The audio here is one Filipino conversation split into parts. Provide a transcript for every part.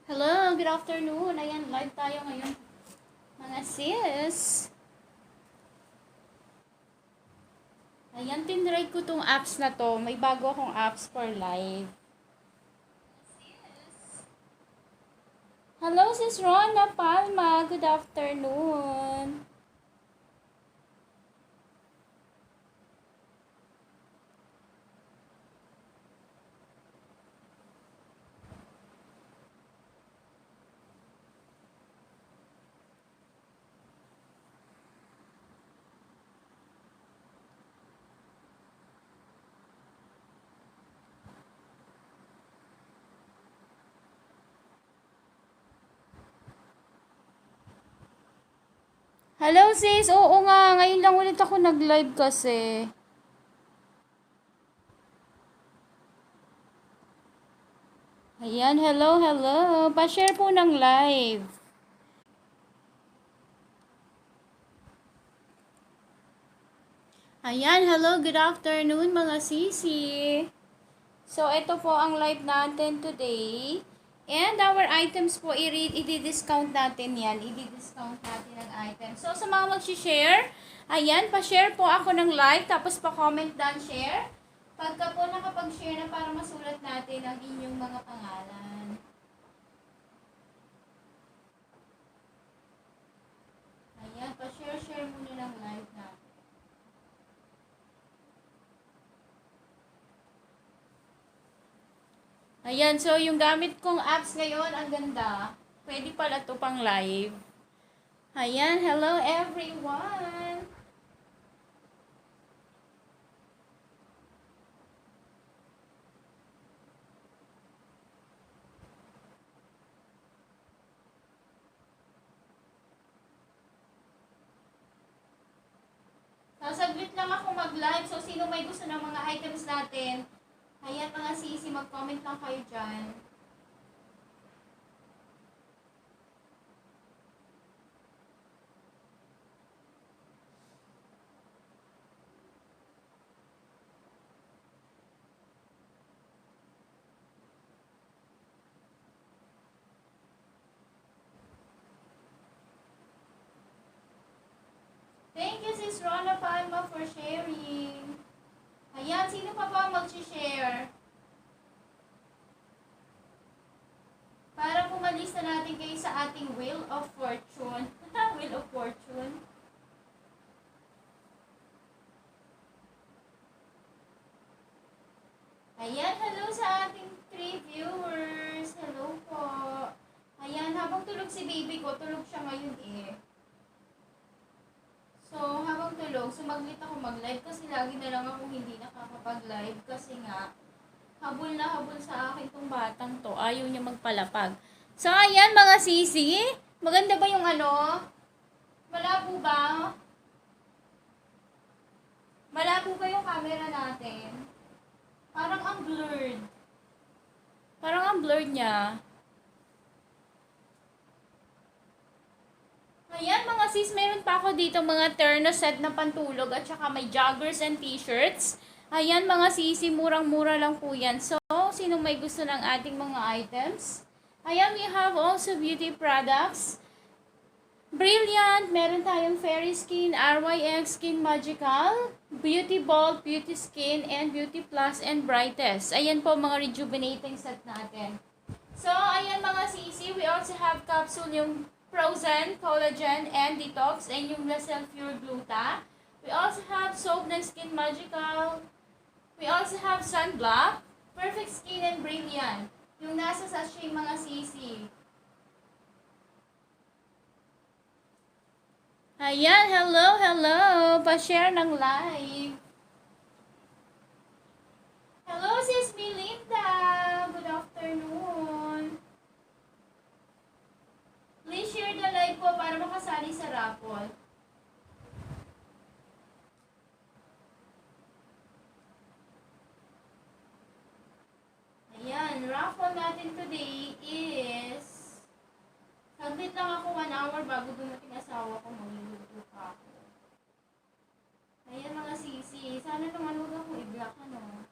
Hello, good afternoon. Ayan, live tayo ngayon, mga sis. Ayan, tinry ko tong apps na to. May bago akong apps for live. Hello, sis Rona Palma. Good afternoon. Hello, sis. Oo nga, ngayon lang ulit ako nag-live kasi. Ayan, hello, hello. Pa-share po ng live. Ayan, hello, good afternoon mga sisi. So, ito po ang live natin today. And our items po, i-discount natin yan. I-discount natin ang items. So, sa mga mag-share, ayan, pa-share po ako ng live, tapos pa-comment down, share. Pagka po nakapag-share na para masulat natin ang inyong mga pangalan. Ayan, pa-share muna ng live natin. Ayan, so yung gamit kong apps ngayon, ang ganda. Pwede pala to pang live. Ayan, hello everyone! Sasaglit lang ako mag-live, so sino may gusto ng mga items natin, ayan mga sisi, mag-comment lang kayo dyan. Thank you, Sis Rona Palma, for sharing. Ayan, sino pa ba mag-share? Para pumalista natin kayo sa ating Wheel of Fortune. Wheel of Fortune. Ayan, hello sa ating 3 viewers. Hello po. Ayan, habang tulog si baby ko, tulog siya ngayon eh. So, habang tulog, sumaglit ako mag-live kasi lagi na lang ako hindi nakakapag-live kasi nga, habol na habol sa akin tong batang to. Ayaw niya magpalapag. So, ayan mga sisi. Maganda ba yung ano? Malabo ba? Malabo ba yung camera natin? Parang ang blurred. Parang ang blurred niya. Ayan mga sis, meron pa ako dito mga terno set na pantulog at saka may joggers and t-shirts. Ayan mga sisi, murang-mura lang po yan. So, sino may gusto ng ating mga items? Ayan, we have also beauty products. Brilliant, meron tayong Fairy Skin, RYX Skin Magical, Beauty Bold, Beauty Skin, and Beauty Plus and Brightest. Ayan po mga rejuvenating set natin. So, ayan mga sisi, we also have capsule yung Frozen, Collagen, and Detox, and yung Lasel Pure Gluta. We also have soap ng Skin Magical. We also have Sunblock, Perfect Skin, and Brilliant. Yung nasa sachet mga sisi. Ayan, hello, hello. Pa-share ng live. Hello, sis Melinda. Good afternoon. Please share the live po para makasali sa raffle. Ayan, raffle natin today is... Saglit lang ako 1 hour bago dumating asawa ko, magluluto pa ako. Ayan mga sisi, sana naman huwag akong i-block ano.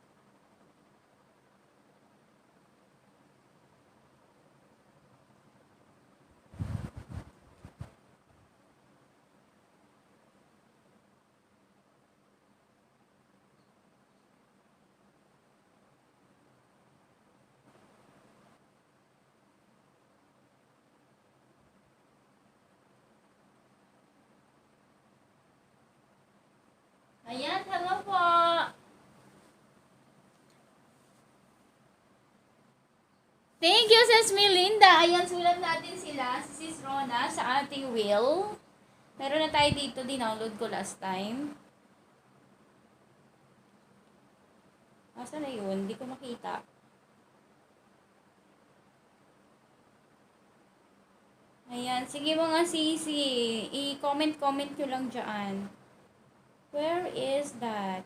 Thank you, Sis Melinda. Ayan, sulat natin sila, si Sis Rona, sa ating will. Meron na tayo dito, dinownload ko last time. Asa na yun? Hindi ko makita. Ayan, sige mga sisi, i-comment-comment nyo lang dyan. Where is that?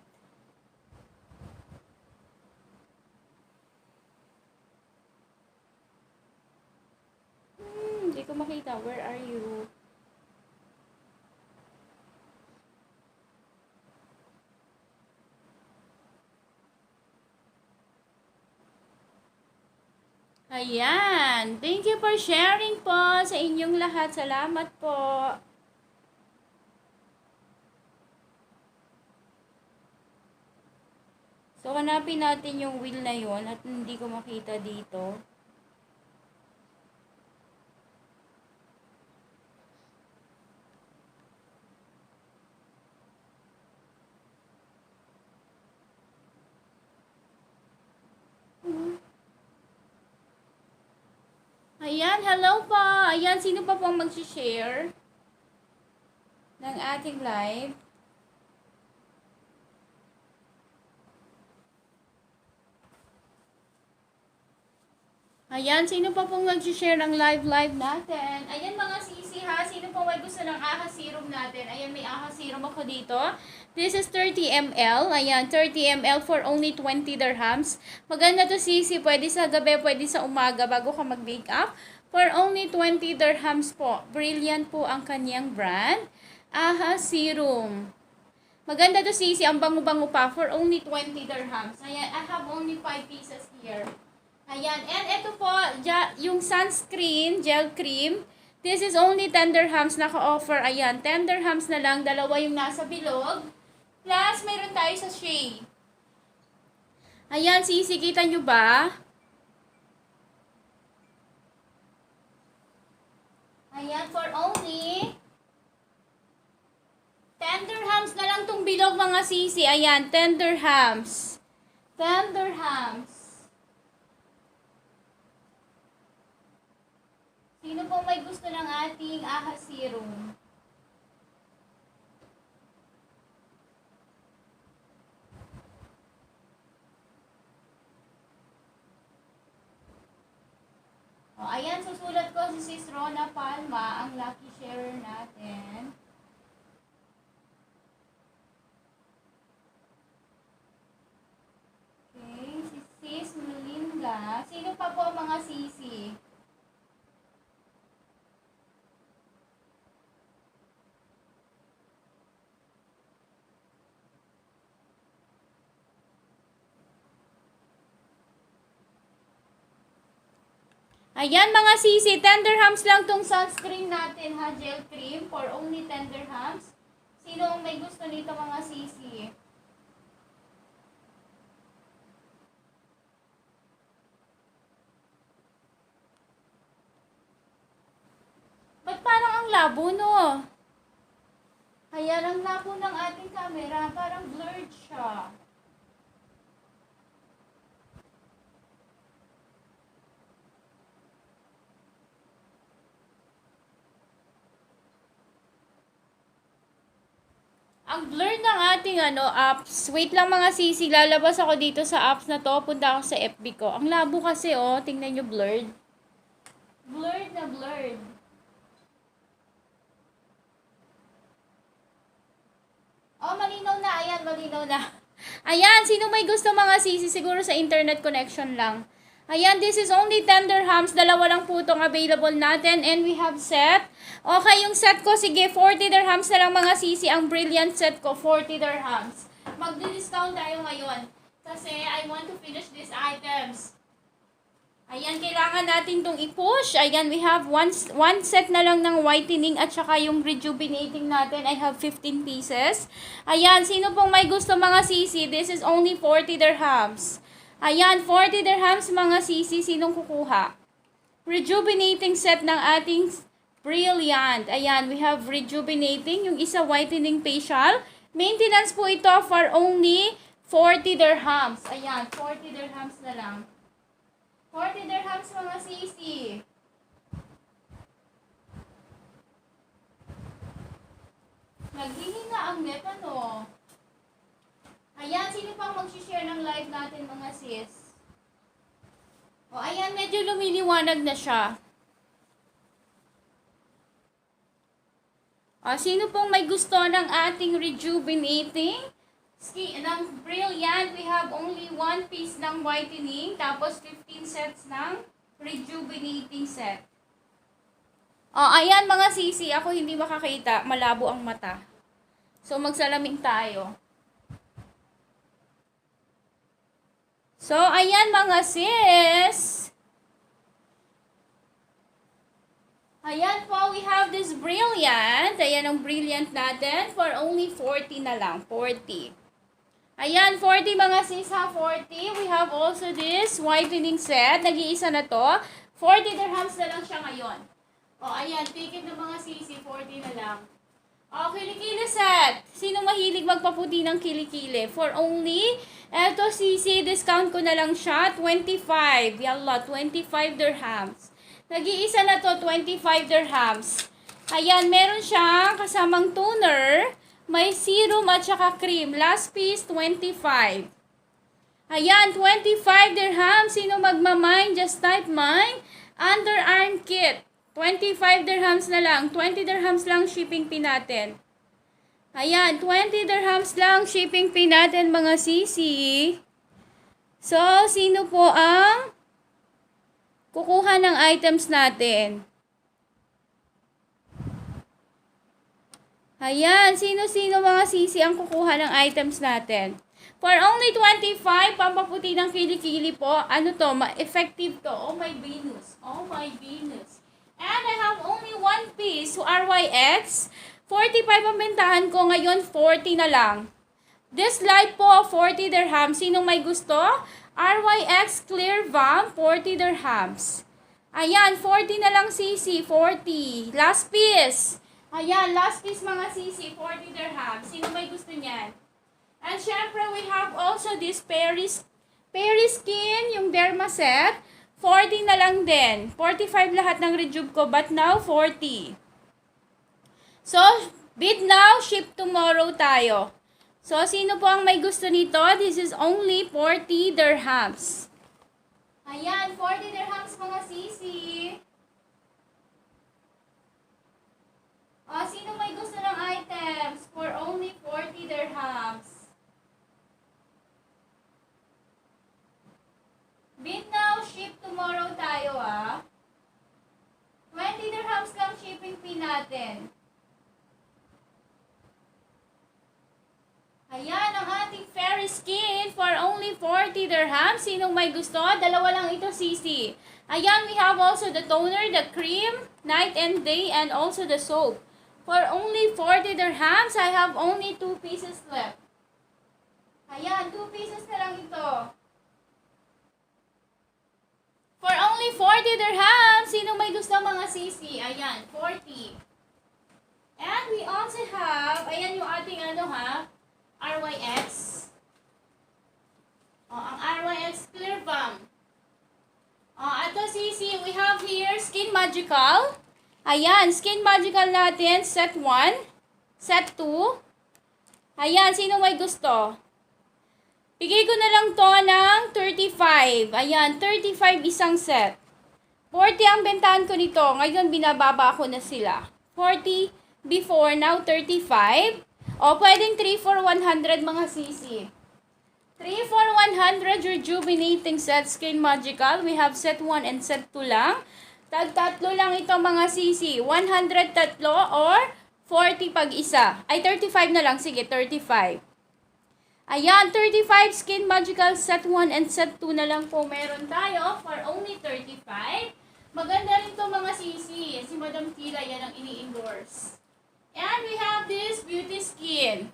Hindi ko makita. Where are you? Ayan. Thank you for sharing po sa inyong lahat. Salamat po. So, hanapin natin yung wheel na yon at hindi ko makita dito. Ayan, hello po. Ayan, sino pa pong mag-share ng ating live? Ayan, sino pa pong mag-share ng live natin? Ayan mga sisi ha, sino pong may gusto ng AHA serum natin? Ayan, may AHA serum ako dito. This is 30 ml. Ayan, 30 ml for only 20 dirhams. Maganda to sisi, pwede sa gabi, pwede sa umaga bago ka mag-make up. For only 20 dirhams po. Brilliant po ang kanyang brand. AHA serum. Maganda to sisi, ang bango-bango pa for only 20 dirhams. Ayan, I have only 5 pieces here. Ayan, and ito po, yung sunscreen, gel cream. This is only 10 dirhams naka-offer. Ayan, 10 dirhams na lang, dalawa yung nasa bilog. Plus, mayroon tayo sa shea. Ayan, sisi, kita nyo ba? Ayan, for only 10 dirhams na lang tong bilog mga sisi. Ayan, 10 dirhams. 10 dirhams. Sino po may gusto ng ating AHA serum? O, ayan, susulat ko si Sis Rona Palma, ang lucky sharer natin. Okay, si Sis Melinda. Sino pa po mga sisi? Ayan mga sisi, 10 dirhams lang tong sunscreen natin ha, gel cream for only 10 dirhams. Sino ang may gusto nito mga sisi? Ba't parang ang labo no? Ayan, ang labo ng ating camera, parang blurred siya. Ang blur ng ating apps. Wait lang mga sisi, lalabas ako dito sa apps na to. Punta ako sa FB ko. Ang labo kasi tingnan nyo blurred. Blurred na blurred. Malinaw na. Ayan, malinaw na. Ayan, sino may gusto mga sisi? Siguro sa internet connection lang. Ayan, this is only 10 dirhams. Dalawa lang po itong available natin. And we have set. Okay, yung set ko, sige, 40 dirhams na lang mga sisi. Ang brilliant set ko, 40 dirhams. Magdi-discount tayo ngayon. Kasi I want to finish these items. Ayan, kailangan natin itong i-push. Ayan, we have one set na lang ng whitening at saka yung rejuvenating natin. I have 15 pieces. Ayan, sino pong may gusto mga sisi? This is only 40 dirhams. Ayan, 40 dirhams mga sisi. Sinong kukuha? Rejuvenating set ng ating Brilliant. Ayan, we have rejuvenating. Yung isa whitening facial. Maintenance po ito for only 40 dirhams. Ayan, 40 dirhams na lang. 40 dirhams mga sisi. Naghihina ang net, ano? Ayan, sino pang mag-share ng live natin mga sis? O, ayan, medyo lumiliwanag na siya. O, sino pong may gusto ng ating rejuvenating skin, ng Brilliant? We have only 1 piece ng whitening, tapos 15 sets ng rejuvenating set. O, ayan mga sisi, ako hindi makakita, malabo ang mata. So, magsalamin tayo. So, ayan mga sis. Ayan po, we have this Brilliant. Ayan ang Brilliant natin for only 40 na lang. 40. Ayan, 40 mga sis ha, 40. We have also this whitening set. Nag-iisa na to. 40 dirhams na lang siya ngayon. O, ayan, ticket ng mga sisi, 40 na lang. O, kilikili set. Sino mahilig magpaputi ng kilikili? For only, eto sisi, discount ko na lang siya, 25. Yalla, 25 dirhams. Nag-iisa na to, 25 dirhams. Ayan, meron siyang kasamang toner, may serum at saka cream. Last piece, 25. Ayan, 25 dirhams. Sino magmamine? Just type mine. Underarm kit. 25 dirhams na lang. 20 dirhams lang shipping fee natin. Ayan, 20 dirhams lang shipping fee natin mga sisi. So, sino po ang kukuha ng items natin? Ayan, sino-sino mga sisi ang kukuha ng items natin? For only 25, pampaputi ng kilikili po. Ano to? Effective to. Oh my Venus. Oh my Venus. And I have only 1 piece. So, RYX. 45 ang bentahan ko. Ngayon, 40 na lang. This light po, 40 dirhams. Sinong may gusto? RYX Clear Vamp, 40 dirhams. Ayan, 40 na lang sisi. 40. Last piece. Ayan, last piece mga sisi. 40 dirhams. Sino may gusto niyan? And syempre, we have also this Paris Skin, yung Derma set. 40 na lang din. 45 lahat ng rejuve ko, but now 40. So, bid now, ship tomorrow tayo. So, sino po ang may gusto nito? This is only 40 dirhams. Ayan, 40 dirhams mga sisi. O, sino may gusto ng items? For only 40 dirhams. Bid now, ship tomorrow tayo 20 dirhams lang shipping fee natin. Ayan, ang ating Fairy Skin for only 40 dirhams. Sinong may gusto? Dalawa lang ito, sisi. Ayan, we have also the toner, the cream, night and day, and also the soap. For only 40 dirhams, I have only 2 pieces left. Ayan, 2 pieces na lang ito. For only 40 dirhams, sino may gusto mga sisi? Ayan, 40. And we also have, ayan yung ating RYX. Ang RYX Clear Balm. Ito sisi, we have here Skin Magical. Ayan, Skin Magical natin, set 1, set 2. Ayan, sino may gusto? Bigay ko na lang to ng 35. Ayan, 35 isang set. 40 ang bentahan ko nito. Ngayon, binababa ko na sila. 40 before, now 35. O, pwedeng 3 for 100 mga sisi. 3 for 100 rejuvenating set Skin Magical. We have set 1 and set 2 lang. Tatlo lang ito mga sisi. 100 tatlo or 40 pag isa. Ay, 35 na lang. Sige, 35. Ayan, 35 Skin Magical set 1 and set 2 na lang po meron tayo for only 35. Maganda rin to mga sisi. Si Madam Tila, yan ang ini-endorse. And we have this Beauty Skin.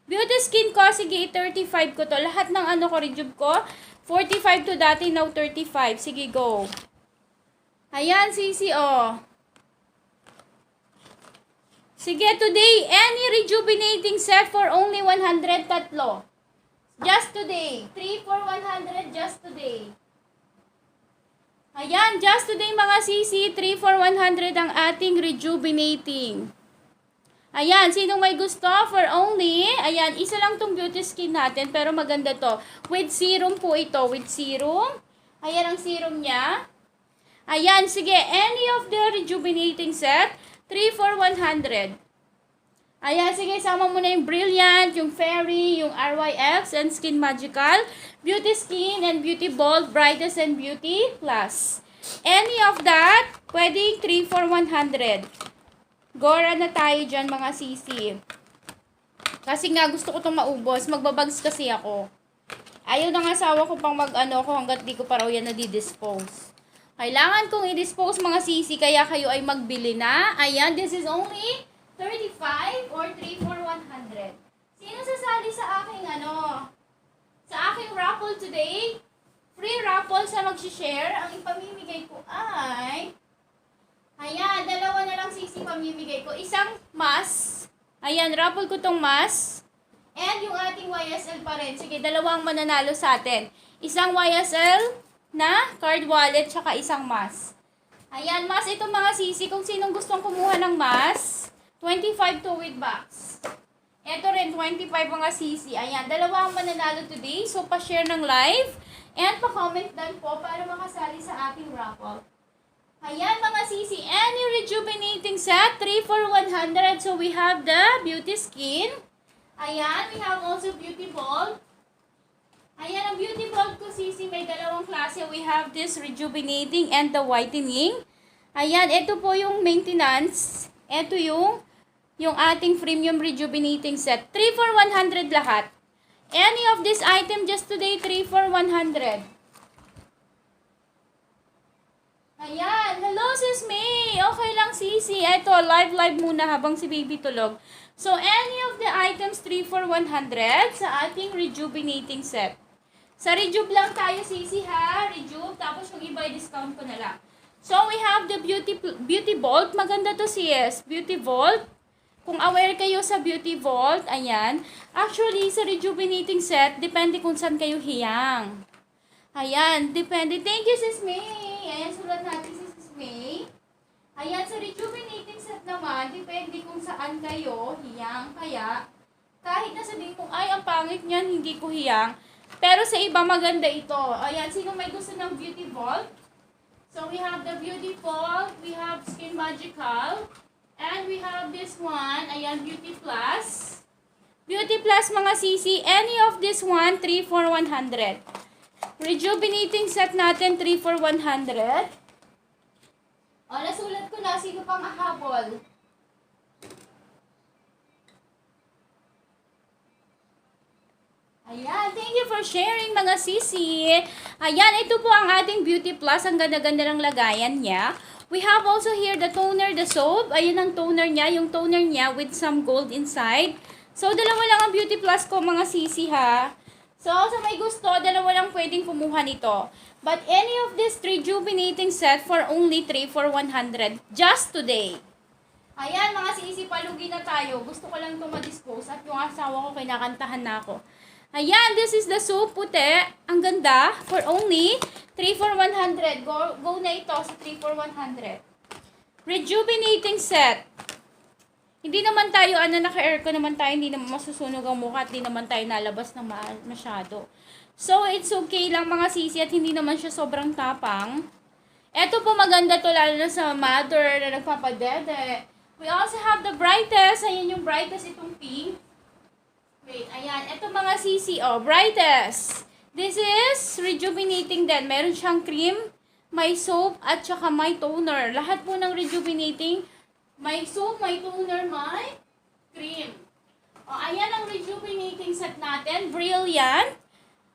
Beauty Skin ko, sige, 35 ko to. Lahat ng rejuve ko, 45 to dati, now 35. Sige, go. Ayan, sisi, Sige, today, any rejuvenating set for only 100 tatlo. Just today. 3 for 100 just today. Ayan, just today mga sisi, 3 for 100 ang ating rejuvenating. Ayan, sinong may gusto for only, ayan, isa lang tong beauty skin natin, pero maganda to. With serum po ito, with serum. Ayan ang serum niya. Ayan, sige, any of the rejuvenating set, 3 for 100. Ayan, sige, sama mo na yung Brilliant, yung Fairy, yung RYX, and Skin Magical, Beauty Skin, and Beauty Bold, Brightest, and Beauty Plus. Any of that, pwedeng 3 for 100. Gora na tayo dyan, mga sisi. Kasi nga, gusto ko itong maubos. Magbabags kasi ako. Ayaw ng asawa ko pang mag-ano ko hanggat di ko pa raw yan nadidispose. Kailangan kong i-dispose, mga sisi, kaya kayo ay magbili na. Ayan, this is only 35 or 3 for 100. Sino sasali sa aking sa aking raffle today? Free raffle sa mag-share. Ang ipamimigay ko ay, ayan, dalawa na lang sisi pamimigay ko. Isang mask. Ayan, raffle ko tong mask. And yung ating YSL pa rin. Sige, dalawang mananalo sa atin. Isang YSL na card wallet, tsaka isang mask. Ayan, mask ito mga sisi. Kung sinong gustong kumuha ng mask, 25 to with box. Ito rin, 25 mga sisi. Ayan, dalawa ang mananalo today. So, pa-share ng live. And pa-comment dan po para makasali sa ating raffle. Ayan mga sisi, any rejuvenating set, 3 for 100. So, we have the Beauty Skin. Ayan, we have also Beauty Bold. Ayan, ang Beauty Bold ko sisi, may dalawang klase. We have this rejuvenating and the whitening. Ayan, ito po yung maintenance. Ito yung ating premium rejuvenating set. 3 for 100 lahat. Any of this item just today, 3 for 100. Ayan, hello sis May. Okay lang sisi. Ito, live muna habang si baby tulog. So, any of the items 3 for 100 sa ating rejuvenating set. Sa Rejuve lang tayo sisi ha. Rejuve, tapos yung iba discount ko na lang. So, we have the Beauty Vault. Maganda to sis. Beauty Vault. Kung aware kayo sa Beauty Vault, ayan. Actually, sa rejuvenating set, depende kung saan kayo hiyang. Ayan, depende. Thank you, Sis May. Ayan, sulat natin si Sis May. Ayan, sa rejuvenating set naman, depende kung saan kayo hiyang. Kaya, kahit na sabihin kong, ay, ang pangit niyan, hindi ko hiyang. Pero sa iba, maganda ito. Ayan, sino may gusto ng Beauty Vault? So, we have the Beauty Vault, we have Skin Magical, and we have this one, ayan, Beauty Plus. Beauty Plus, mga sisi, any of this one, 3 for 100. Rejuvenating set natin, 3 for 100. O, nasulat ko na, sino pang ahabol? Ayan, thank you for sharing mga sisi. Ayan, ito po ang ating Beauty Plus. Ang ganda-ganda ng lagayan niya. We have also here the toner, the soap. Ayan ang toner niya, yung toner niya with some gold inside. So, dalawa lang ang Beauty Plus ko mga sisi ha. So, sa may gusto, dalawa lang pwedeng kumuha nito. But any of this rejuvenating set for only 3 for 100 just today. Ayan mga sisi, palugi na tayo. Gusto ko lang ito ma-dispose at yung asawa ko kinakantahan na ako. Ayan, this is the soap puti. Ang ganda. For only 3 for 100. Go na ito sa 3 for 100. Rejuvenating set. Hindi naman tayo, naka-aircon naman tayo, hindi naman masusunog ang mukha at hindi naman tayo nalabas ng masyado. So, it's okay lang mga sisi at hindi naman siya sobrang tapang. Ito po maganda to lalo na sa mother na nagpapadede. We also have the brightest. Ayan yung brightest itong pink. Wait, ayan. Ito mga sisi, brightest. This is rejuvenating din. Meron siyang cream, may soap, at saka may toner. Lahat po ng rejuvenating, may soap, may toner, may cream. O, ayan ang rejuvenating set natin. Brilliant.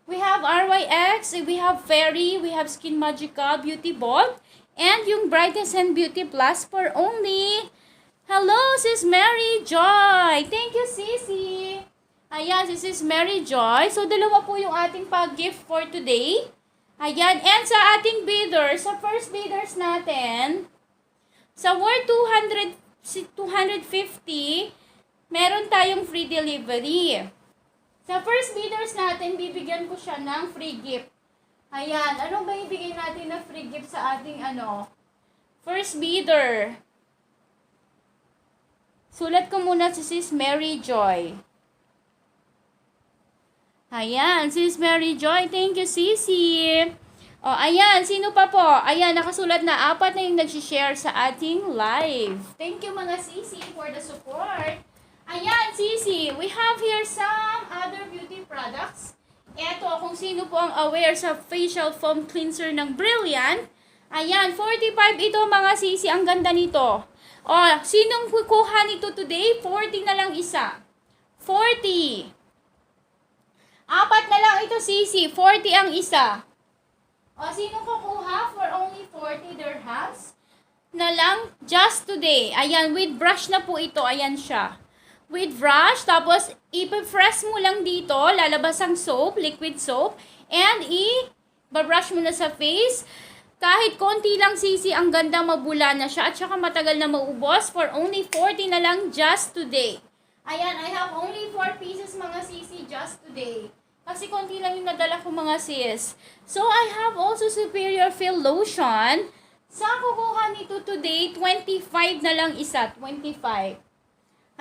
We have RYX, we have Fairy, we have Skin Magical, Beauty Bold, and yung Brightest and Beauty Plus for only, hello, Sis Mary Joy. Thank you, Sisi. Ayan, this is Mary Joy. So, dalawa po yung ating pag-gift for today. Ayan, and sa ating bidders, sa first bidders natin, sa worth 250, meron tayong free delivery. Sa first bidders natin, bibigyan ko siya ng free gift. Ayan, ano ba ibigay natin na free gift sa ating first bidder? Sulat ko muna si Sis Mary Joy. Ayan, Sis Mary Joy. Thank you, Sisi. O, ayan, sino pa po? Ayan, nakasulat na 4 na yung nag-share sa ating live. Thank you mga Sisi for the support. Ayan, Sisi, we have here some other beauty products. Eto, kung sino po ang aware sa facial foam cleanser ng Brilliant. Ayan, 45 ito mga Sisi. Ang ganda nito. O, sinong kukuha nito today? 40 na lang isa. 40. 4 na lang ito, Sisi. 40 ang isa. O, sinong kukuha for only 40 dirhams na lang just today? Ayan, with brush na po ito. Ayan siya. With brush, tapos ipa-press mo lang dito, lalabas ang soap, liquid soap, and i-brush mo na sa face. Kahit konti lang, Sisi, ang ganda, mabula na siya, at saka matagal na maubos for only 40 na lang just today. Ayan, I have only 4 pieces mga Sisi just today. Kasi konti lang yung nadala ko mga sis. So, I have also Superior Feel Lotion. Sa kukuha nito today, 25 na lang isa. 25.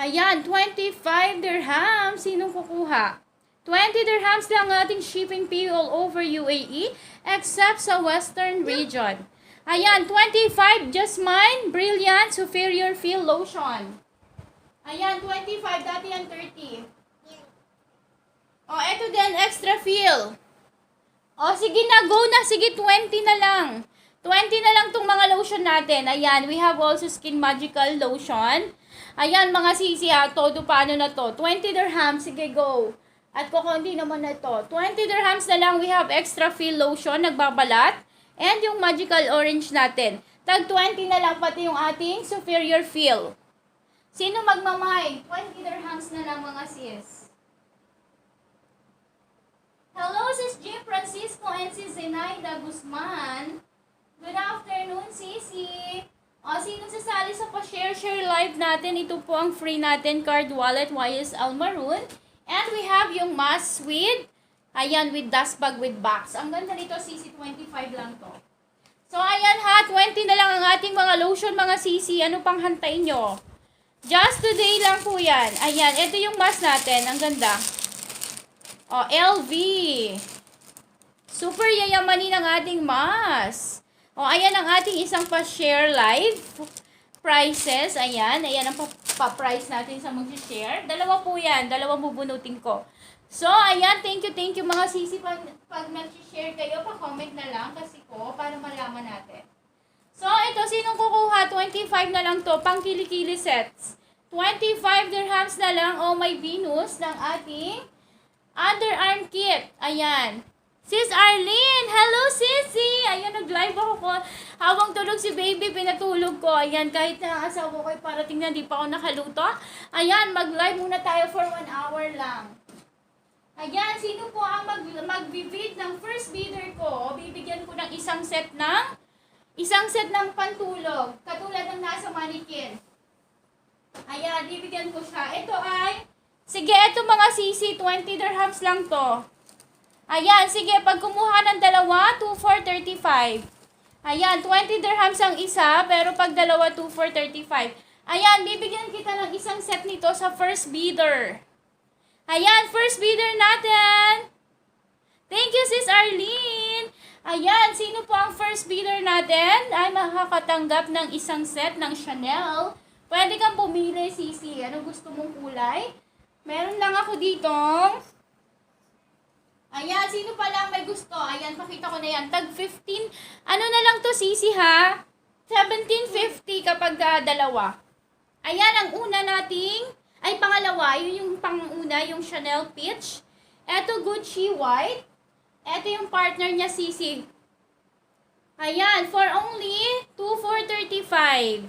Ayan, 25 dirhams. Sinong kukuha? 20 dirhams lang ating shipping fee all over UAE except sa Western region. Ayan, 25. Just mine. Brilliant Superior Feel Lotion. Ayan, 25. Dati yan 30. O, eto din, extra feel. O, sige na, go na. Sige, 20 na lang. 20 na lang tong mga lotion natin. Ayan, we have also Skin Magical Lotion. Ayan, mga Sisi ha, todo paano na to. 20 dirhams, sige, go. At kukunti naman na to. 20 dirhams na lang, we have extra feel lotion, nagbabalat. And yung Magical Orange natin. Tag 20 na lang, pati yung ating Superior Feel. Sino magmamay? 20 dirhams na lang, mga sis. Hello, Sis Jim Francisco and Sis Zenaida Guzman. Good afternoon, Sisi. O, sino sasali sa pa-share live natin? Ito po ang free natin card wallet YSL Maroon. And we have yung mask with, ayan, with dust bag with box. Ang ganda nito, Sisi, 25 lang to. So, ayan ha, 20 na lang ang ating mga lotion, mga Sisi. Ano pang hantay nyo? Just today lang po yan. Ayan, ito yung mask natin. Ang ganda. O, LV. Super yayamanin ang ating mask. O, ayan ang ating isang pa-share live prices. Ayan, ayan ang pa-price natin sa mag-share. Dalawa po yan. Dalawang bubunutin ko. So, ayan, thank you mga Sisi. Pag nag-share kayo, pa-comment na lang kasi ko para malaman natin. So, ito, sinong kukuha? 25 na lang to. Pang kilikili sets. 25 dirhams na lang. Oh, may Venus ng ating underarm kit. Ayan. Sis Arlene! Hello, Sisi! Ayan, nag-live ako ko. Habang tulog si baby, pinatulog ko. Ayan, kahit na asawa ko ay parating na, di pa ako nakaluto. Ayan, mag-live muna tayo for 1 hour lang. Ayan, sino po ang mag-bid ng first bidder ko? Bibigyan ko ng isang set ng pantulog. Katulad ng nasa mannequin. Ayan, bibigyan ko siya. Ito ay, sige, ito mga Sisi, 20 dirhams lang to. Ayan, sige, pag kumuha ng dalawa, 2,435. Ayan, 20 dirhams ang isa, pero pag dalawa, 2,435. Ayan, bibigyan kita ng isang set nito sa first bidder. Ayan, first bidder natin. Thank you, Sis Arlene. Ayan, sino po ang first bidder natin? Ay makakatanggap ng isang set ng Chanel. Pwede kang pumili, Sisi. Ano gusto mong kulay? Meron lang ako dito. Ayan, sino pa lang may gusto? Ayan, pakita ko na yan. Tag 15. Ano na lang to, Sisi, ha? 1750 kapag dalawa. Ayan, ang una nating, ay pangalawa, yun yung panguna, yung Chanel Peach. Eto, Gucci White. Eto yung partner niya, Sisi. Ayan, for only 2,435.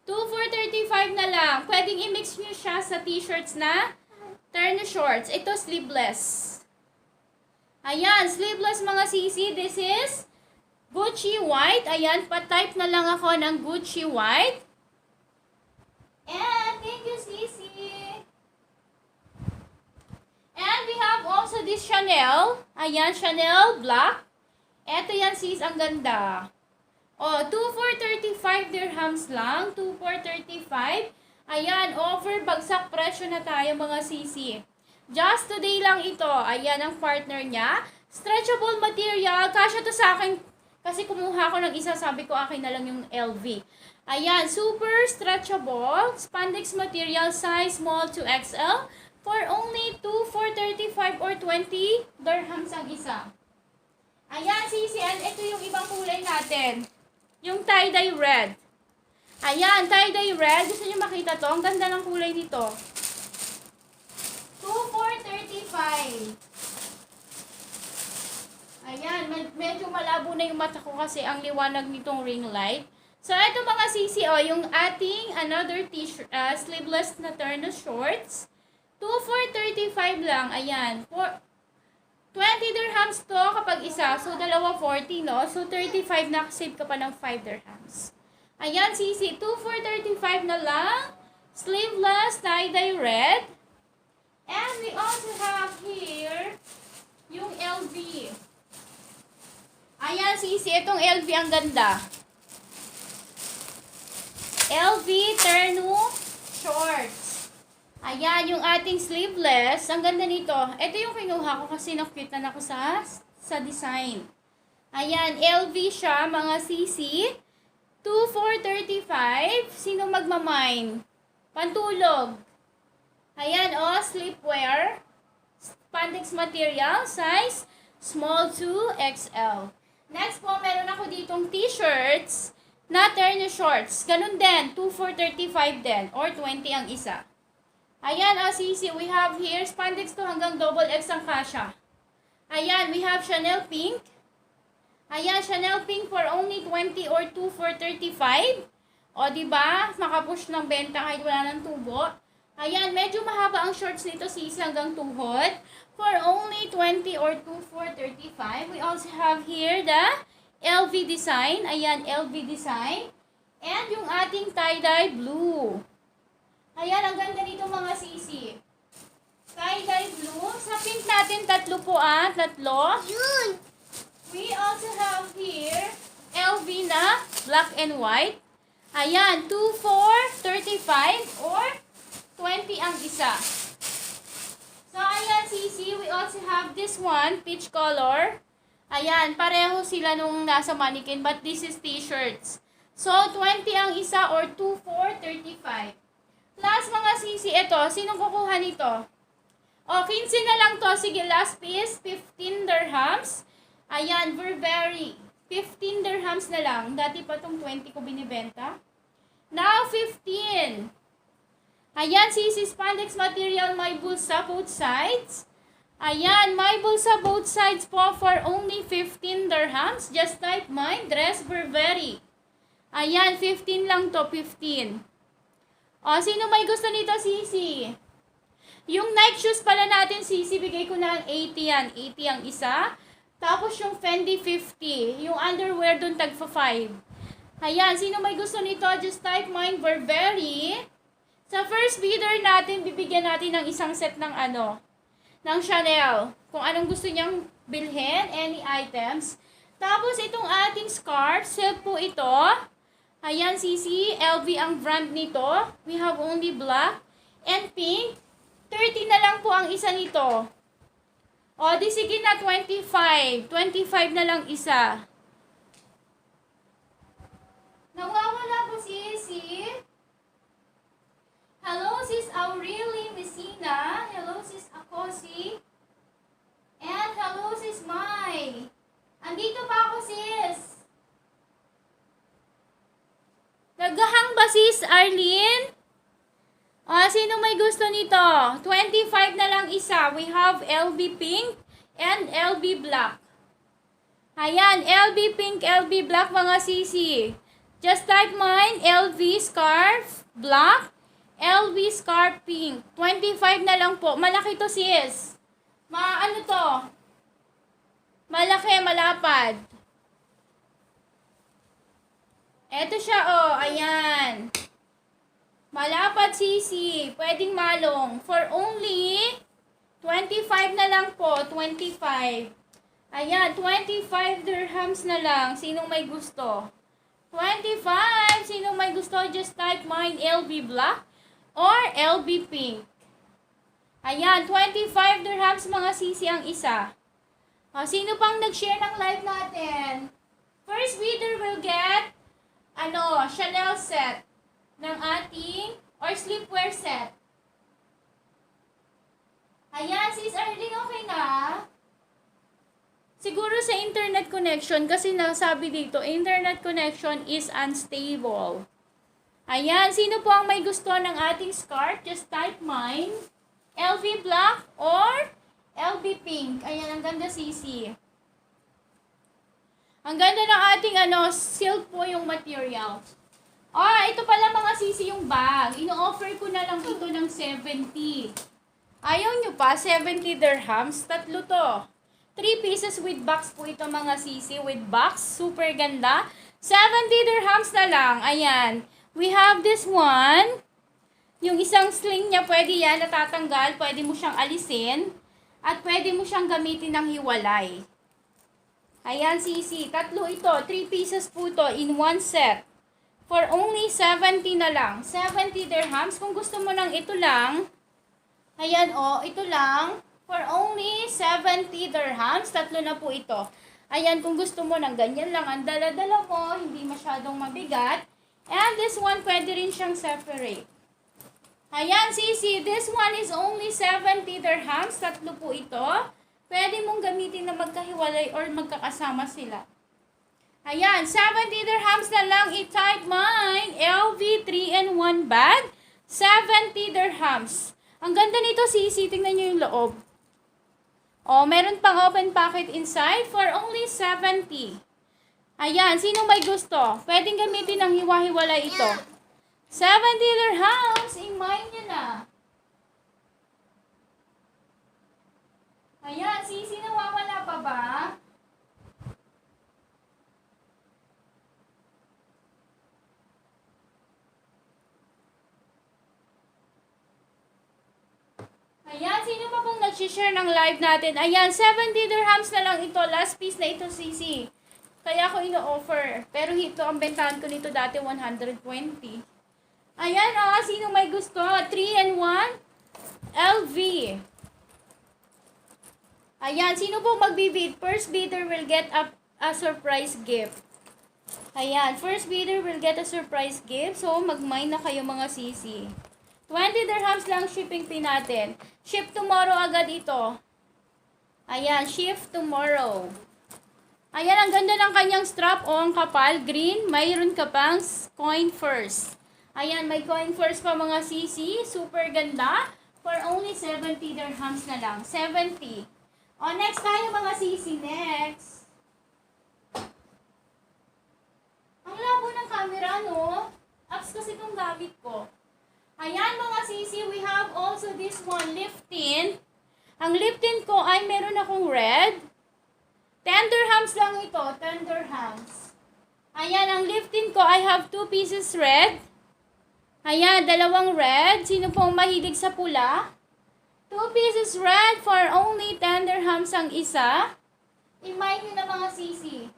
2,435 na lang. Pwedeng i-mix nyo siya sa t-shirts na turn shorts. Ito, sleeveless. Ayan, sleeveless mga Sisi. This is Gucci White. Ayan, pa-type na lang ako ng Gucci White. And thank you, Sisi. And we have also this Chanel. Ayan, Chanel Black. Eto yan sis, ang ganda. O, 2 for 35 dirhams lang. 2 for 35. Ayan, offer bagsak presyo na tayo mga sisi. Just today lang ito. Ayan ang partner niya. Stretchable material. Kasya to sa akin kasi kumuha ko ng isa. Sabi ko akin na lang yung LV. Ayan, super stretchable. Spandex material size small to XL. For only 2 for 35 or 20 dirhams ang isa. Ayan, sisi. And ito yung ibang kulay natin. Yung tie-dye red. Ayan, tie-dye red. Gusto nyo makita to? Ang ganda ng kulay nito. 2 for 35. Ayan, medyo malabo na yung mata ko kasi ang liwanag nitong ring light. So, ito mga sisi, yung ating another t-shirt, sleeveless na turno shorts. 2 for 35 lang. Ayan. 20 dirhams to kapag isa. So, dalawa 40, no? So, 35 na save ka pa ng 5 dirhams. Ayan, sisi. 2 for 35 na lang. Sleeveless, tie-dye red. And we also have here yung LV. Ayan, sisi. Itong LV ang ganda. LV Terno Shorts. Ayan, yung ating sleeveless. Ang ganda nito. Ito yung kinuha ko kasi na-cute na ako sa design. Ayan, LV siya, mga CC. 2 for 35. Sino magmamine? Pantulog. Ayan, sleepwear. Spandex material, size small to XL. Next po, meron ako ditong t-shirts na terno shorts. Ganun din, 2 for 35 din, or 20 ang isa. Ayan, CC, we have here, spandex to hanggang double X ang kasya. Ayan, we have Chanel Pink. Ayan, Chanel Pink for only 20 or 2 for 35. O, diba? Makapush ng benta kahit wala ng tubo. Ayan, medyo mahaba ang shorts nito, CC, hanggang tuhod. For only 20 or 2 for 35. We also have here the LV design. Ayan, LV design. And yung ating tie-dye blue. Ayan, ang ganda nito mga sisi. Tie-dye blue. Sa pink natin, tatlo po tatlo. Yun! We also have here, LV na, black and white. Ayan, 2 for 35 or 20 ang isa. So, ayan sisi, we also have this one, peach color. Ayan, pareho sila nung nasa mannequin, but this is t-shirts. So, 20 ang isa or 2 for 35. Plus, mga sisi, ito, sino kukuha nito? O, 15 na lang to. Sige, last piece, 15 dirhams. Ayan, Burberry. 15 dirhams na lang. Dati pa tong 20 ko binibenta. Now, 15. Ayan, sisi, spandex material, may bulsa both sides. Ayan, may bulsa both sides po for only 15 dirhams. Just type mine, dress Burberry. Ayan, 15 lang to, 15. O, sino may gusto nito, sisi? Yung Nike shoes pala natin, sisi, bigay ko na 80 yan. 80 ang isa. Tapos yung Fendi 50. Yung underwear dun tagfa 5. Ayan, sino may gusto nito, just type mine, Burberry. Sa first bidder natin, bibigyan natin ng isang set ng ng Chanel. Kung anong gusto niyang bilhin, any items. Tapos itong ating scarf, silk po ito. Ayan, sisi, LV ang brand nito. We have only black and pink. 30 na lang po ang isa nito. O, di sige na, 25. 25 na lang isa. Nawawala po sisi. Hello, sis Aurelie Messina. Hello, sis Akosi. And hello, sis Mai. Andito pa ako, sis. Naghahang ba sis Arlene? Sino may gusto nito? 25 na lang isa. We have LV pink and LV black. Ayan, LV pink, LV black mga sisi. Just type mine, LV scarf black, LV scarf pink. 25 na lang po. Malaki to sis. Ano to? Malaki, malapad. Eto siya, ayan. Malapad sisi. Pwedeng malong. For only 25 na lang po. 25. Ayan, 25 dirhams na lang. Sinong may gusto? 25. Sinong may gusto? Just type mine LV Black or LV Pink. Ayan, 25 dirhams mga sisi ang isa. Sino pang nag-share ng live natin? First bidder will get Chanel set ng ating or sleepwear set. Ayan, sis Arlene, okay na? Siguro sa internet connection kasi nasabi dito, internet connection is unstable. Ayan, sino po ang may gusto ng ating scarf? Just type mine, LV Black or LV Pink. Ayan, ang ganda sisi. Ang ganda ng ating silk po yung material. Ito pala mga sisi yung bag. Ino-offer ko na lang ito ng 70. Ayaw nyo pa? 70 dirhams. Tatlo to. 3 pieces with box po ito mga sisi. With box. Super ganda. 70 dirhams na lang. Ayan. We have this one. Yung isang sling niya, pwede yan natatanggal. Pwede mo siyang alisin. At pwede mo siyang gamitin ng hiwalay. Ayan sisi. Tatlo ito. 3 pieces po ito in one set. For only 70 na lang. 70 dirhams. Kung gusto mo ng ito lang, ayan ito lang. For only 70 dirhams. Tatlo na po ito. Ayan, kung gusto mo ng ganyan lang, ang dala-dala mo, hindi masyadong mabigat. And this one, pwede rin siyang separate. Ayan, sisi, this one is only 70 dirhams. Tatlo po ito. Pwede mong gamitin na magkahiwalay or magkakasama sila. Ayan, 70 dirhams na lang. I-type mine. LV 3-in-1 bag. 70 dirhams. Ang ganda nito, sisi. Tingnan nyo yung loob. Meron pang open pocket inside for only 70. Ayan, sino may gusto? Pwedeng gamitin ng hiwa-hiwalay ito. 70 dirhams. I-mine nyo na. Ayan, sisi, nawawala pa ba? Ayan, sino pa pong nag-share ng live natin? Ayan, 70 dirhams na lang ito. Last piece na ito, sisi. Kaya ako ino-offer. Pero ito, ang bentahan ko nito dati, 120. Ayan, sino may gusto? 3-in-1 LV. Ayan, sino po magbibid? First bidder will get a surprise gift. Ayan, first bidder will get a surprise gift. So, mag-mine na kayo mga sisi. 20 dirhams lang shipping fee natin. Ship tomorrow agad ito. Ayan, ship tomorrow. Ayan, ang ganda ng kanyang strap. Ang kapal, green. Mayroon ka pang coin first. Ayan, may coin first pa mga sisi. Super ganda. For only 70 dirhams na lang. 70. Next tayo mga sisi. Next. Ang labo ng camera, no? Apps kasi itong gamit ko. Ayan mga sisi, we have also this one, Liftin. Ang Liftin ko ay meron akong red. 10 dirhams lang ito, 10 dirhams. Ayan, ang Liftin ko, I have 2 pieces red. Ayan, dalawang red. Sino pong mahilig sa pula? 2 pieces red for only 10 dirhams ang isa. I-mine nyo na mga sisi.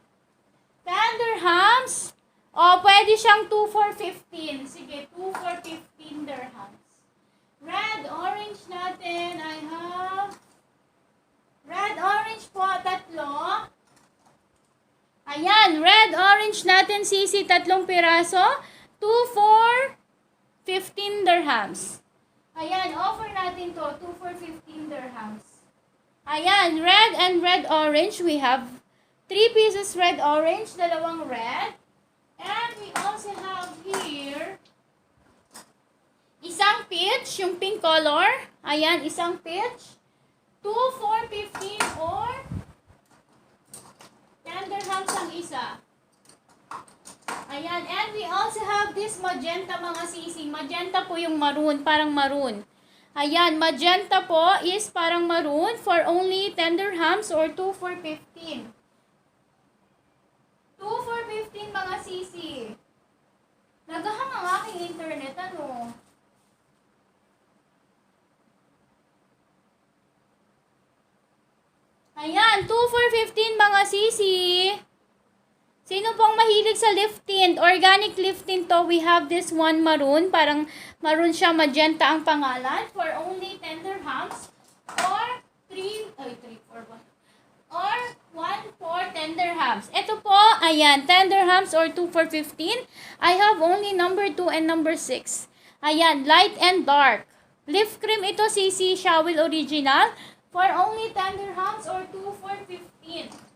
10 dirhams. Pwede siyang 2 for 15. Sige, 2 for 15 dirhams. Red, orange natin. I have red, orange po, tatlo. Ayan, red, orange natin, sisi, tatlong piraso. 2 for 15 dirhams. Ayan, offer natin to, 2 for 15 dirhams. Ayan, red and red, orange. We have 3 pieces red, orange, dalawang red. And we also have here isang peach, yung pink color. Ayan, isang peach. 2 for 15 or 10 dirhams ang isa. Ayan, and we also have this magenta mga sisi. Magenta po yung maroon, parang maroon. Ayan, magenta po is parang maroon for only 10 dirhams or 2 for 15. 2 for 15 mga sisi. Nagahang ang aking internet, ano? Ayan, 2 for 15 mga sisi? Sino pong mahilig sa lift tint? Organic lift tint to. We have this one maroon. Parang maroon siya, magenta ang pangalan. For only 10 dirhams. Or 3 for 1. Or 1 for 10 dirhams. Ito po, ayan, 10 dirhams or 2 for 15. I have only number 2 and number 6. Ayan, light and dark. Lift cream ito, CC Shawil Original. For only 10 dirhams or 2 for 15.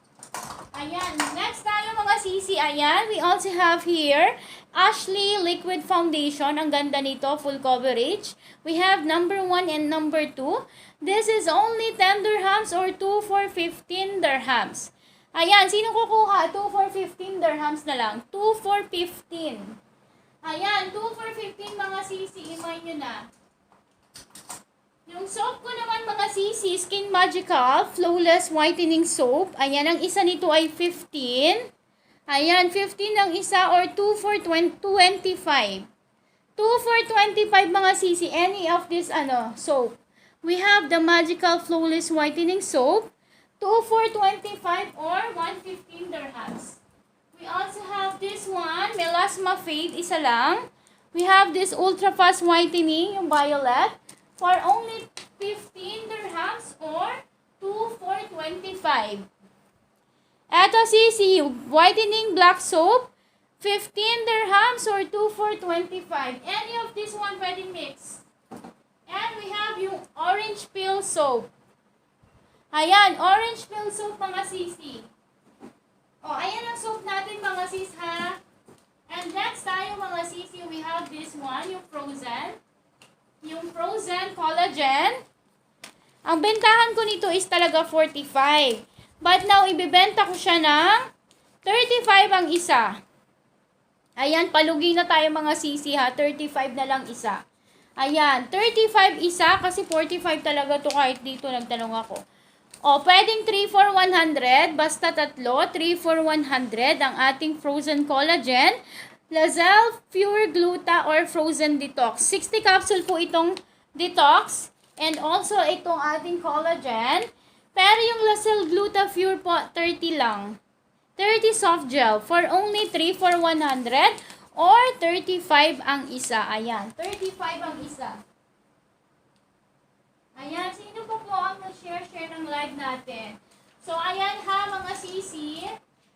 Ayan, next tayo mga sisi. Ayan, we also have here Ashley Liquid Foundation. Ang ganda nito, full coverage. We have number 1 and number 2. This is only 10 dirhams or 2 for 15 dirhams. Ayan, sino kukuha? 2 for 15 dirhams na lang. 2 for 15. Ayan, 2 for 15 mga sisi. Imay nyo na. Yung soap ko naman mga sisi, Skin Magical Flawless Whitening Soap. Ayan, ang isa nito ay 15. Ayan, 15 ang isa or 2 for 25. 2 for 25 mga sisi, any of this soap. We have the Magical Flawless Whitening Soap. 2 for 25 or 115 dirhams. We also have this one, Melasma Fade, isa lang. We have this Ultra Fast Whitening, yung violet. For only 15 dirhams or 2 for 25. Eto sisi, whitening black soap, 15 dirhams or 2 for 25. Any of this one pwede mix. And we have yung orange peel soap. Ayan, orange peel soap mga sisi. O, ayan ang soap natin mga sis ha. And next tayo mga sisi, we have this one, yung frozen. Yung frozen collagen. Ang bentahan ko nito is talaga 45. But now, ibibenta ko siya ng 35 ang isa. Ayan, palugi na tayo mga sisi ha. 35 na lang isa. Ayan, 35 isa kasi 45 talaga to kahit dito nagtanong ako. O, pwedeng 3 for 100. Basta tatlo. 3 for 100 ang ating frozen collagen. Lazelle Pure Gluta or Frozen Detox. 60 capsule po itong detox. And also itong ating collagen. Pero yung Lazelle Gluta Pure po, 30 lang. 30 soft gel for only 3 for 100 or 35 ang isa. Ayan, 35 ang isa. Ayan, sino po ang nag-share ng live natin? So, ayan ha mga sisi.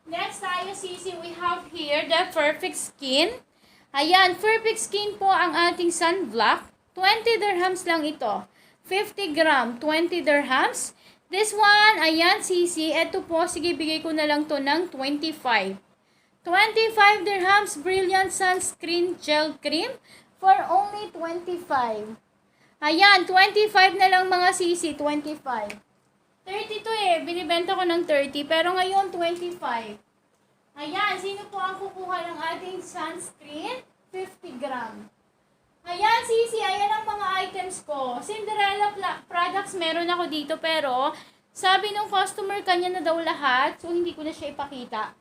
Next tayo, sisi, we have here the Perfect Skin. Ayan, Perfect Skin po ang ating sunblock. 20 dirhams lang ito. 50 gram, 20 dirhams. This one, ayan, sisi, eto po, sige, bigay ko na lang to ng 25. 25 dirhams Brilliant Sunscreen Gel Cream for only 25. Ayan, 25 na lang mga sisi, 25. 30 to binibenta ko ng 30, pero ngayon 25. Ayan, sino po ang kukuha ng ating sunscreen? 50 gram. Ayan, sisi, ayan ang mga items ko. Cinderella products meron ako dito, pero sabi ng customer kanya na daw lahat, so hindi ko na siya ipakita.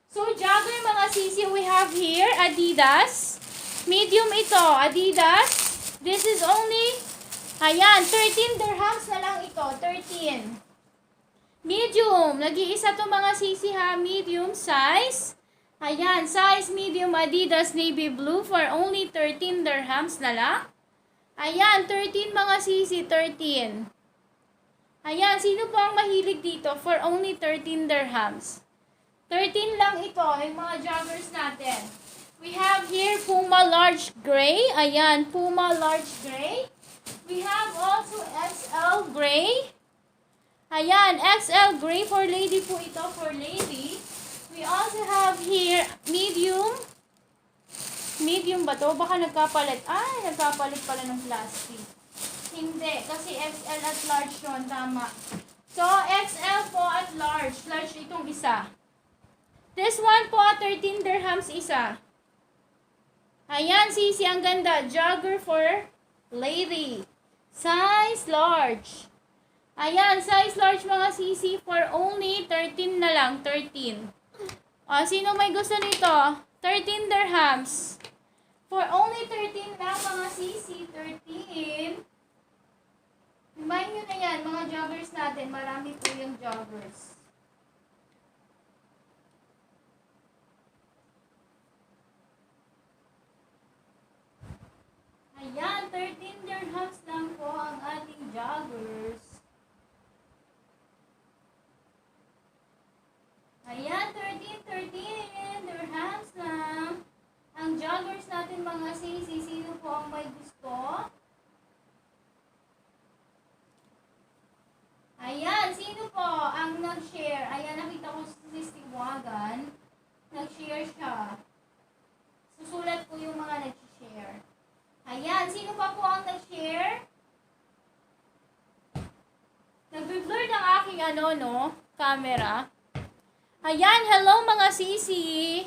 So, jogger mga sisi, we have here Adidas. Medium ito, Adidas. This is only, ayan, 13 dirhams na lang ito, 13. Medium. Nag-iisa to mga sisi ha. Medium size. Ayan. Size medium Adidas Navy Blue for only 13 dirhams na lang. Ayan. 13 mga sisi. 13. Ayan. Sino po ang mahilig dito for only 13 dirhams? 13 lang ito. Yung mga joggers natin. We have here Puma Large Gray. Ayan. Puma Large Gray. We have also XL Gray. Ayan, XL gray for lady po ito, for lady. We also have here medium. Medium ba to? Baka nagkapalit. Ay, nagkapalit pala ng plastic. Hindi, kasi XL at large yun, tama. So, XL po at large. Large itong isa. This one po, 13 dirhams isa. Ayan, sisi, ang ganda. Jogger for lady. Size large. Ayan, size large mga sisi for only 13 na lang, 13. O, sino may gusto nito? 13 dirhams. For only 13 lang mga sisi, 13. Remind nyo na yan, mga joggers natin, marami po yung joggers. camera. Ayan, hello mga sisi.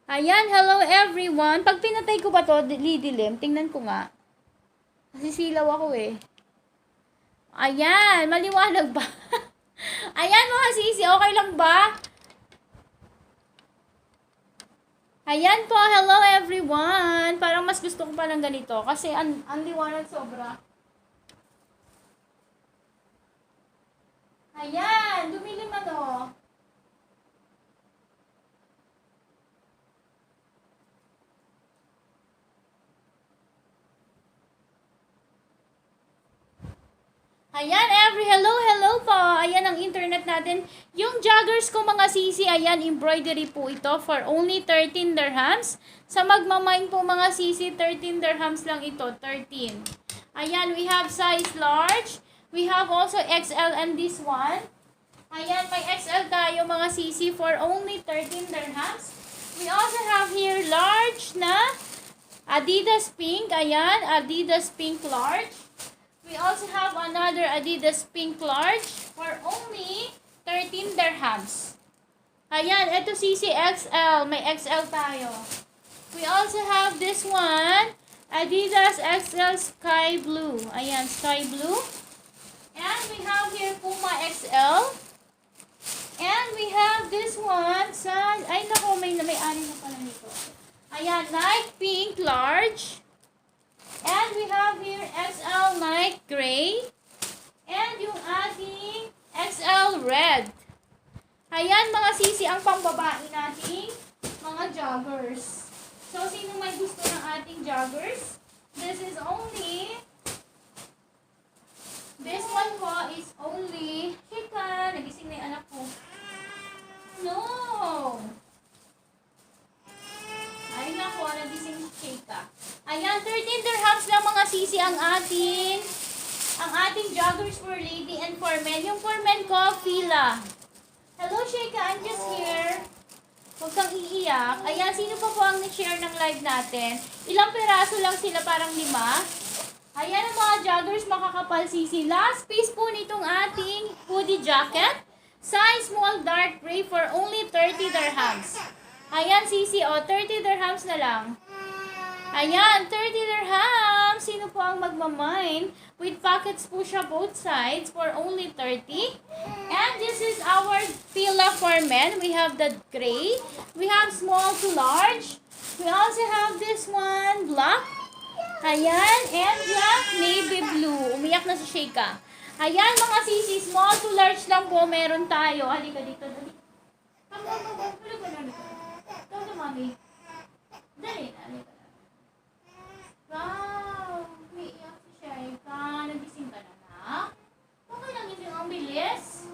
Ayan, hello everyone. Pag pinatay ko ba to, lidilim, tingnan ko nga. Nasisilaw ako eh. Ayan, maliwanag ba? Ayan mga sisi, okay lang ba? Ayan po, hello everyone. Parang mas gusto ko pa ng ganito kasi ang liwanag sobra. Ayan, dumilim ano. Ayan, hello po. Ayan ang internet natin. Yung joggers ko mga sisi, ayan, embroidery po ito for only 13 dirhams. Sa magmamine po mga sisi, 13 dirhams lang ito, 13. Ayan, we have size large. We have also XL and this one. Ayan, may XL tayo mga sisi for only 13 dirhams. We also have here large na Adidas pink. Ayan, Adidas pink large. We also have another Adidas pink large for only 13 dirhams. Ayan, ito sisi XL. May XL tayo. We also have this one, Adidas XL Sky Blue. Ayan, Sky Blue. And we have here Puma XL. And we have this one sa, ay nako, may ani na pala nito. Ayan, Nike pink large. And we have here XL Nike gray. And yung ating XL red. Ayan mga sisi, ang pambabae nating mga joggers. So, sino may gusto ng ating joggers? This one po is only, Chika, nagising na yung anak ko. No! Ay nako, nagising si Chika. Ayan, 13 dirhams lang mga sisi ang ating joggers for lady and for men. Yung for men ko, Fila. Hello Chika, I'm just here. Huwag kang iiyak. Ayan, sino pa po ang nag-share ng live natin? Ilang peraso lang sila, parang 5. Ayan ang mga joggers makakapal sisi. Last piece po nitong ating hoodie jacket. Size small dark gray for only 30 dirhams. Ayan sisi, 30 dirhams na lang. Ayan, 30 dirhams. Sino po ang magmamine? With pockets po siya both sides for only 30. And this is our Fila for men. We have the gray. We have small to large. We also have this one, black. Ayan, and black, navy blue. Umiyak na si Sheika. Ayan mga sisi, small to large lang po meron tayo. Halika dito, dali. Come to mommy. Dali, halika. Wow, umiyak si Sheika. Nagising ka na na? Okay lang ito, ang bilis.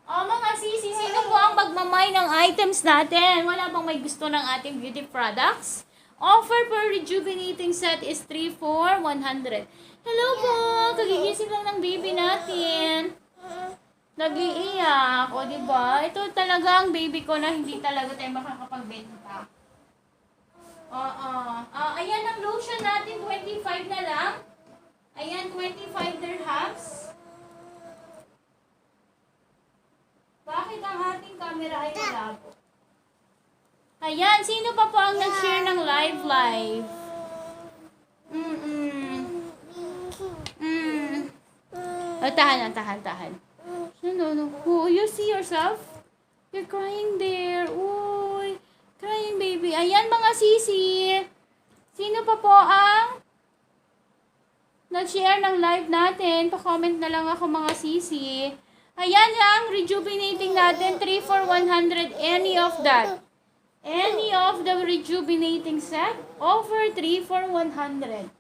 Mga sisi, sino po ang magmamay ng items natin? Wala bang may gusto ng ating beauty products? Offer per rejuvenating set is 3 for 100. Hello po! Kagigising lang ng baby natin. Nag-iiyak. O, diba? Ito talaga ang baby ko na hindi talaga tayo makakapagbenta. Ayan ang lotion natin. 25 na lang. Ayan, 25 dirhams. Bakit ang ating camera ay malabo? Ayan, sino pa po ang nag-share ng live? Tahan. No. Oh, you see yourself? You're crying there. Uy, crying baby. Ayan mga sisi. Sino pa po ang nag-share ng live natin? Pa-comment na lang ako mga sisi. Ayan lang, rejuvenating natin. 3 for 100. Any of that. Any of the rejuvenating set, offer 3 for 100.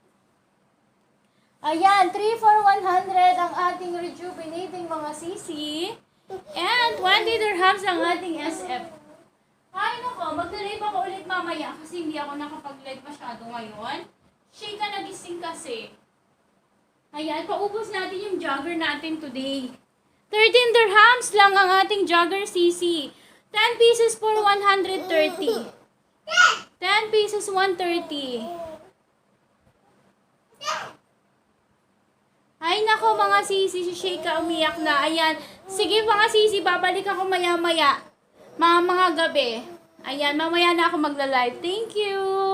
Ayan, 3 for 100 ang ating rejuvenating mga sisi. And 20 dirhams ang ating SF. Ay nako, mag-live ako ulit mamaya kasi hindi ako nakapag-live masyado ngayon. Sheika nagising kasi. Ayan, paubos natin yung jogger natin today. 13 dirhams lang ang ating jogger sisi. 10 pieces for 130. 10 pieces 130. mga sisi, si Sheikah umiyak na. Ayan. Sige mga sisi, babalik ako maya-maya. Mga gabi. Ayan, mamaya na ako magla-live. Thank you!